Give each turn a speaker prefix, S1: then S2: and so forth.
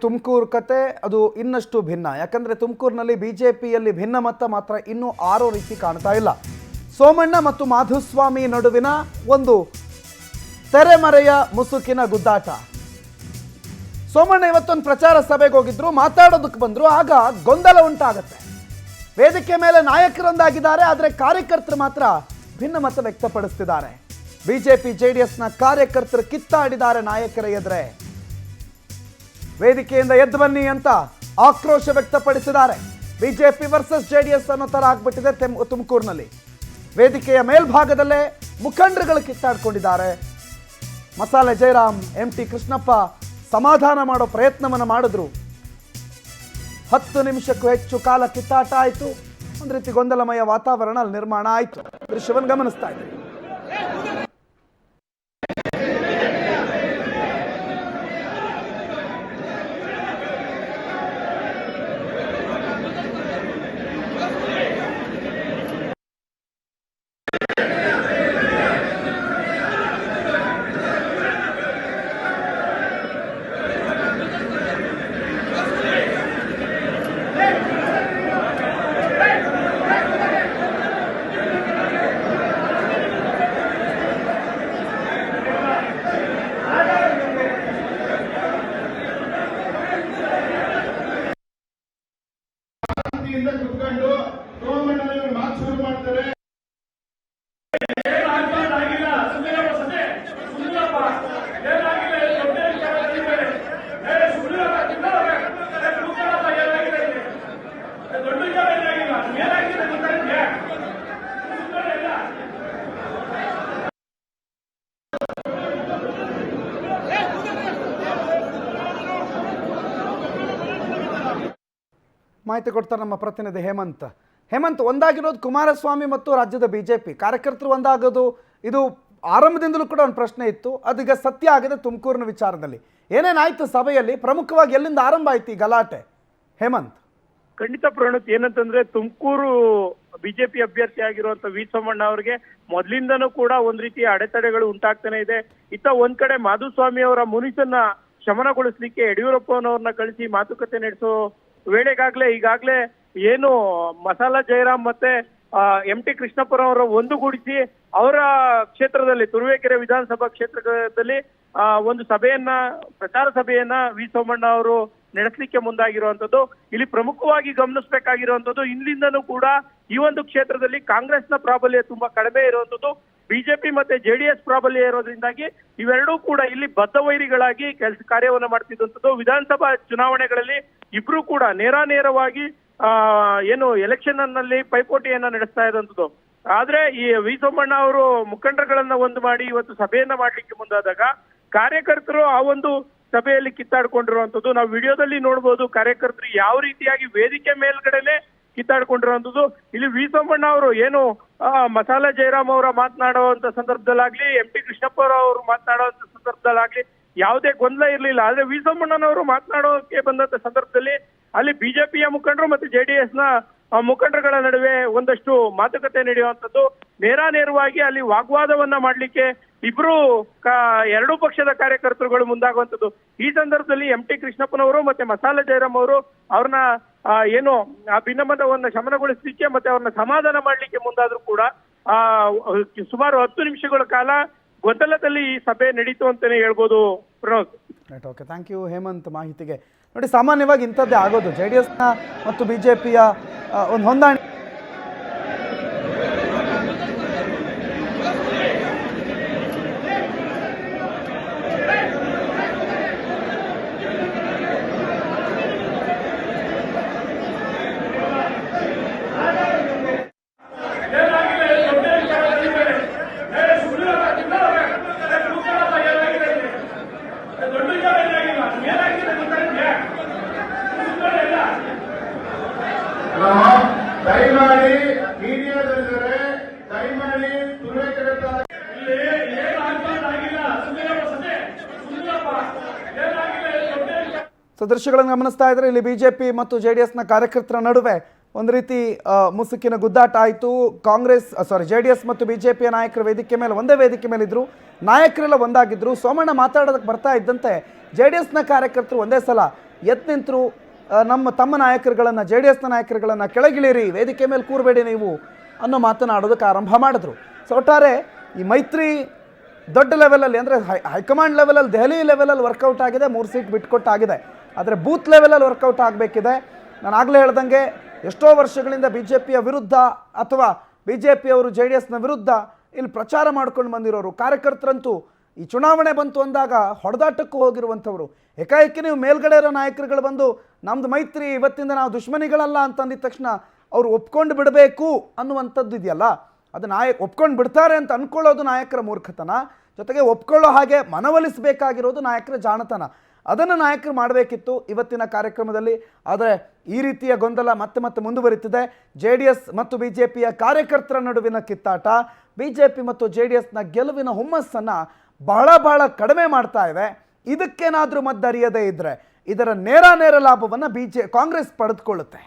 S1: ತುಮಕೂರು ಕತೆ ಅದು ಇನ್ನಷ್ಟು ಭಿನ್ನ. ಯಾಕಂದರೆ ತುಮಕೂರಿನಲ್ಲಿ ಬಿಜೆಪಿಯಲ್ಲಿ ಭಿನ್ನಮತ ಮಾತ್ರ ಇನ್ನೂ ಆರೋ ರೀತಿ ಕಾಣ್ತಾ ಇಲ್ಲ. ಸೋಮಣ್ಣ ಮತ್ತು ಮಾಧುಸ್ವಾಮಿ ನಡುವಿನ ಒಂದು ತೆರೆಮರೆಯ ಮುಸುಕಿನ ಗುದ್ದಾಟ. ಸೋಮಣ್ಣ ಇವತ್ತೊಂದು ಪ್ರಚಾರ ಸಭೆಗೆ ಹೋಗಿದ್ರು, ಮಾತಾಡೋದಕ್ಕೆ ಬಂದರು, ಆಗ ಗೊಂದಲ ಉಂಟಾಗತ್ತೆ. ವೇದಿಕೆ ಮೇಲೆ ನಾಯಕರೊಂದಾಗಿದ್ದಾರೆ, ಆದರೆ ಕಾರ್ಯಕರ್ತರು ಮಾತ್ರ ಭಿನ್ನಮತ ವ್ಯಕ್ತಪಡಿಸ್ತಿದ್ದಾರೆ. ಬಿಜೆಪಿ ಜೆಡಿಎಸ್ನ ಕಾರ್ಯಕರ್ತರು ಕಿತ್ತಾಡಿದ್ದಾರೆ ನಾಯಕರ ಎದುರೇ. ವೇದಿಕೆಯಿಂದ ಎದ್ದು ಬನ್ನಿ ಅಂತ ಆಕ್ರೋಶ ವ್ಯಕ್ತಪಡಿಸಿದ್ದಾರೆ. ಬಿಜೆಪಿ ವರ್ಸಸ್ ಜೆಡಿಎಸ್ ಅನ್ನೋ ತರ ಆಗ್ಬಿಟ್ಟಿದೆ ತುಮಕೂರಿನಲ್ಲಿ. ವೇದಿಕೆಯ ಮೇಲ್ಭಾಗದಲ್ಲೇ ಮುಖಂಡರುಗಳು ಕಿತ್ತಾಡ್ಕೊಂಡಿದ್ದಾರೆ. ಮಸಾಲೆ ಜಯರಾಮ್, MT ಕೃಷ್ಣಪ್ಪ ಸಮಾಧಾನ ಮಾಡೋ ಪ್ರಯತ್ನವನ್ನು ಮಾಡಿದ್ರು. 10 ನಿಮಿಷಕ್ಕೂ ಹೆಚ್ಚು ಕಾಲ ಕಿತ್ತಾಟ ಆಯಿತು. ಒಂದು ರೀತಿ ಗೊಂದಲಮಯ ವಾತಾವರಣ ಅಲ್ಲಿ ನಿರ್ಮಾಣ ಆಯಿತು. ದೃಶ್ಯವನ್ನು ಗಮನಿಸ್ತಾ ಇದ್ದೀವಿ.
S2: ಕುತ್ಕೊಂಡು ಸೋಮಣ್ಣನವರು ಮಾತು ಶುರು ಮಾಡ್ತಾರೆ.
S1: ಮಾಹಿತಿ ಕೊಡ್ತಾರೆ ನಮ್ಮ ಪ್ರತಿನಿಧಿ ಹೇಮಂತ್. ಒಂದಾಗಿರೋದು ಕುಮಾರಸ್ವಾಮಿ ಮತ್ತು ರಾಜ್ಯದ ಬಿಜೆಪಿ ಕಾರ್ಯಕರ್ತರು ಒಂದಾಗೋದು ಇದು ಆರಂಭದಿಂದಲೂ ಕೂಡ ಒಂದು ಪ್ರಶ್ನೆ ಇತ್ತು. ಅದೀಗ ಸತ್ಯ ಆಗಿದೆ ತುಮಕೂರಿನ ವಿಚಾರದಲ್ಲಿ. ಏನೇನಾಯ್ತು ಸಭೆಯಲ್ಲಿ? ಪ್ರಮುಖವಾಗಿ ಎಲ್ಲಿಂದ ಆರಂಭ ಆಯ್ತು ಈ ಗಲಾಟೆ? ಹೇಮಂತ್.
S3: ಖಂಡಿತ ಪ್ರಣೋತ್, ಏನಂತಂದ್ರೆ ತುಮಕೂರು ಬಿಜೆಪಿ ಅಭ್ಯರ್ಥಿ ಆಗಿರುವಂತ ವಿ ಸೋಮಣ್ಣ ಅವರಿಗೆ ಮೊದಲಿಂದನೂ ಕೂಡ ಒಂದ್ ರೀತಿಯ ಅಡೆತಡೆಗಳು ಉಂಟಾಗ್ತಾನೆ ಇದೆ. ಒಂದ್ ಕಡೆ ಮಾಧುಸ್ವಾಮಿ ಅವರ ಮುನಿಸನ್ನ ಶಮನಗೊಳಿಸ್ಲಿಕ್ಕೆ ಯಡಿಯೂರಪ್ಪನವ್ರನ್ನ ಕಳಿಸಿ ಮಾತುಕತೆ ನಡೆಸೋ ವೇಳೆಗಾಗ್ಲೇ ಈಗಾಗ್ಲೇ ಏನು ಮಸಾಲಾ ಜಯರಾಮ್ ಮತ್ತೆ MT ಕೃಷ್ಣಪ್ಪರವರ ಒಂದುಗೂಡಿಸಿ ಅವರ ಕ್ಷೇತ್ರದಲ್ಲಿ ತುರುವೇಕೆರೆ ವಿಧಾನಸಭಾ ಕ್ಷೇತ್ರದಲ್ಲಿ ಒಂದು ಪ್ರಚಾರ ಸಭೆಯನ್ನ ವಿ ಸೋಮಣ್ಣ ಅವರು ನಡೆಸಲಿಕ್ಕೆ ಮುಂದಾಗಿರುವಂತದ್ದು. ಇಲ್ಲಿ ಪ್ರಮುಖವಾಗಿ ಗಮನಿಸಬೇಕಾಗಿರುವಂತದ್ದು, ಇಲ್ಲಿಂದನೂ ಕೂಡ ಈ ಒಂದು ಕ್ಷೇತ್ರದಲ್ಲಿ ಕಾಂಗ್ರೆಸ್ನ ಪ್ರಾಬಲ್ಯ ತುಂಬಾ ಕಡಿಮೆ ಇರುವಂತದ್ದು. ಬಿಜೆಪಿ ಮತ್ತೆ JDS ಪ್ರಾಬಲ್ಯ ಇರೋದ್ರಿಂದಾಗಿ ಇವೆರಡೂ ಕೂಡ ಇಲ್ಲಿ ಬದ್ಧವೈರಿಗಳಾಗಿ ಕಾರ್ಯವನ್ನ ಮಾಡ್ತಿದ್ದಂಥದ್ದು. ವಿಧಾನಸಭಾ ಚುನಾವಣೆಗಳಲ್ಲಿ ಇಬ್ರು ಕೂಡ ನೇರವಾಗಿ ಏನು ಎಲೆಕ್ಷನ್ ನಲ್ಲಿ ಪೈಪೋಟಿಯನ್ನ ನಡೆಸ್ತಾ ಇರುವಂತದ್ದು. ಆದ್ರೆ ಈ ವಿ ಸೋಮಣ್ಣ ಅವರು ಮುಖಂಡರುಗಳನ್ನ ಒಂದು ಮಾಡಿ ಇವತ್ತು ಸಭೆಯನ್ನ ಮಾಡ್ಲಿಕ್ಕೆ ಮುಂದಾದಾಗ ಕಾರ್ಯಕರ್ತರು ಆ ಒಂದು ಸಭೆಯಲ್ಲಿ ಕಿತ್ತಾಡ್ಕೊಂಡಿರುವಂತದ್ದು ನಾವು ವಿಡಿಯೋದಲ್ಲಿ ನೋಡ್ಬೋದು. ಕಾರ್ಯಕರ್ತರು ಯಾವ ರೀತಿಯಾಗಿ ವೇದಿಕೆ ಮೇಲ್ಗಡೆನೆ ಕಿತ್ತಾಡ್ಕೊಂಡಿರುವಂತದ್ದು. ಇಲ್ಲಿ ವಿ ಸೋಮಣ್ಣ ಅವರು ಏನು ಮಸಾಲಾ ಜಯರಾಮ್ ಅವರ ಮಾತನಾಡುವಂತ ಸಂದರ್ಭದಲ್ಲಾಗ್ಲಿ, MT ಕೃಷ್ಣಪ್ಪ ಅವರು ಮಾತನಾಡುವಂತ ಸಂದರ್ಭದಲ್ಲಾಗ್ಲಿ ಯಾವುದೇ ಗೊಂದಲ ಇರಲಿಲ್ಲ. ಆದ್ರೆ ವಿ ಸೋಮಣ್ಣನವರು ಮಾತನಾಡೋಕೆ ಬಂದಂತ ಸಂದರ್ಭದಲ್ಲಿ ಅಲ್ಲಿ ಬಿಜೆಪಿಯ ಮುಖಂಡರು ಮತ್ತೆ JDS ನ ಮುಖಂಡರುಗಳ ನಡುವೆ ಒಂದಷ್ಟು ಮಾತುಕತೆ ನಡೆಯುವಂತದ್ದು. ನೇರವಾಗಿ ಅಲ್ಲಿ ವಾಗ್ವಾದವನ್ನ ಮಾಡ್ಲಿಕ್ಕೆ ಎರಡೂ ಪಕ್ಷದ ಕಾರ್ಯಕರ್ತರುಗಳು ಮುಂದಾಗುವಂತದ್ದು. ಈ ಸಂದರ್ಭದಲ್ಲಿ MT ಕೃಷ್ಣಪ್ಪನವರು ಮತ್ತೆ ಮಸಾಲೆ ಜಯರಾಮ್ ಅವರು ಅವ್ರನ್ನ ಏನು ಆ ಭಿನ್ನಮತವನ್ನ ಶಮನಗೊಳಿಸಲಿಕ್ಕೆ ಮತ್ತೆ ಅವ್ರನ್ನ ಸಮಾಧಾನ ಮಾಡ್ಲಿಕ್ಕೆ ಮುಂದಾದ್ರೂ ಕೂಡ ಸುಮಾರು 10 ನಿಮಿಷಗಳ ಕಾಲ ಗೊಂದಲದಲ್ಲಿ ಈ ಸಭೆ ನಡೀತು ಅಂತಾನೆ ಹೇಳ್ಬೋದು Pranod.
S1: Right, okay, thank you Hemanth ಮಾಹಿತಿಗೆ. ನೋಡಿ, ಸಾಮಾನ್ಯವಾಗಿ ಇಂಥದ್ದೇ ಆಗೋದು. JDSನ ಮತ್ತು ಬಿಜೆಪಿಯ ಒಂದು ಹೊಂದಾಣಿಕೆ
S2: ದಯಮಾಡಿ ಮೀಡಿಯಾದಲ್ಲಿದ್ದಾರೆ, ದಯಮಾಡಿ ತುರುವೇಕೆರೆ
S1: ದೃಶ್ಯಗಳನ್ನು ಗಮನಿಸ್ತಾ ಇದ್ರೆ ಇಲ್ಲಿ ಬಿಜೆಪಿ ಮತ್ತು JDSನ ಕಾರ್ಯಕರ್ತರ ನಡುವೆ ಒಂದು ರೀತಿ ಮುಸುಕಿನ ಗುದ್ದಾಟ ಆಯಿತು. JDS ಮತ್ತು ಬಿಜೆಪಿಯ ನಾಯಕರ ವೇದಿಕೆ ಮೇಲೆ ಒಂದೇ ವೇದಿಕೆ ಮೇಲೆ ಇದ್ರು, ನಾಯಕರೆಲ್ಲ ಒಂದಾಗಿದ್ರು. ಸೋಮಣ್ಣ ಮಾತಾಡೋದಕ್ಕೆ ಬರ್ತಾ ಇದ್ದಂತೆ JDSನ ಕಾರ್ಯಕರ್ತರು ಒಂದೇ ಸಲ ಎದ್ದು ನಿಂತರು ತಮ್ಮ ನಾಯಕರುಗಳನ್ನು JDS ನಾಯಕರುಗಳನ್ನು ಕೆಳಗಿಳಿರಿ, ವೇದಿಕೆ ಮೇಲೆ ಕೂರಬೇಡಿ ನೀವು ಅನ್ನೋ ಮಾತನಾಡೋದಕ್ಕೆ ಆರಂಭ ಮಾಡಿದ್ರು. ಸೊ ಒಟ್ಟಾರೆ ಈ ಮೈತ್ರಿ ದೊಡ್ಡ ಲೆವೆಲಲ್ಲಿ ಅಂದರೆ ಹೈಕಮಾಂಡ್ ಲೆವೆಲಲ್ಲಿ, ದೆಹಲಿ ಲೆವೆಲಲ್ಲಿ ವರ್ಕೌಟ್ ಆಗಿದೆ, 3 ಸೀಟ್ ಬಿಟ್ಕೊಟ್ಟಾಗಿದೆ. ಆದರೆ ಬೂತ್ ಲೆವೆಲಲ್ಲಿ ವರ್ಕೌಟ್ ಆಗಬೇಕಿದೆ. ನಾನು ಆಗಲೇ ಹೇಳ್ದಂಗೆ ಎಷ್ಟೋ ವರ್ಷಗಳಿಂದ BJPಯ ವಿರುದ್ಧ ಅಥವಾ BJPಯವರು JDSನ ವಿರುದ್ಧ ಇಲ್ಲಿ ಪ್ರಚಾರ ಮಾಡ್ಕೊಂಡು ಬಂದಿರೋರು ಕಾರ್ಯಕರ್ತರಂತೂ ಈ ಚುನಾವಣೆ ಬಂತು ಅಂದಾಗ ಹೊಡೆದಾಟಕ್ಕೂ ಹೋಗಿರುವಂಥವ್ರು. ಏಕಾಏಕಿ ನೀವು ಮೇಲ್ಗಡೆ ಇರೋ ನಾಯಕರುಗಳು ಬಂದು ನಮ್ಮದು ಮೈತ್ರಿ, ಇವತ್ತಿಂದ ನಾವು ದುಶ್ಮನಿಗಳಲ್ಲ ಅಂತಂದಿದ ತಕ್ಷಣ ಅವರು ಒಪ್ಕೊಂಡು ಬಿಡಬೇಕು ಅನ್ನುವಂಥದ್ದು ಇದೆಯಲ್ಲ, ಅದು ಒಪ್ಕೊಂಡು ಬಿಡ್ತಾರೆ ಅಂತ ಅಂದ್ಕೊಳ್ಳೋದು ನಾಯಕರ ಮೂರ್ಖತನ, ಜೊತೆಗೆ ಒಪ್ಕೊಳ್ಳೋ ಹಾಗೆ ಮನವೊಲಿಸಬೇಕಾಗಿರೋದು ನಾಯಕರ ಜಾಣತನ. ಅದನ್ನು ನಾಯಕರು ಮಾಡಬೇಕಿತ್ತು ಇವತ್ತಿನ ಕಾರ್ಯಕ್ರಮದಲ್ಲಿ. ಆದರೆ ಈ ರೀತಿಯ ಗೊಂದಲ ಮತ್ತೆ ಮುಂದುವರಿತಿದೆ. JDS ಮತ್ತು BJPಯ ಕಾರ್ಯಕರ್ತರ ನಡುವಿನ ಕಿತ್ತಾಟ BJP ಮತ್ತು JDSನ ಗೆಲುವಿನ ಹುಮ್ಮಸ್ಸನ್ನು ಬಹಳ ಕಡಿಮೆ ಮಾಡ್ತಾ ಇವೆ. ಇದಕ್ಕೇನಾದರೂ ಮದ್ದರಿಯದೇ ಇದ್ದರೆ ಇದರ ನೇರ ಲಾಭವನ್ನು ಕಾಂಗ್ರೆಸ್ ಪಡೆದುಕೊಳ್ಳುತ್ತೆ.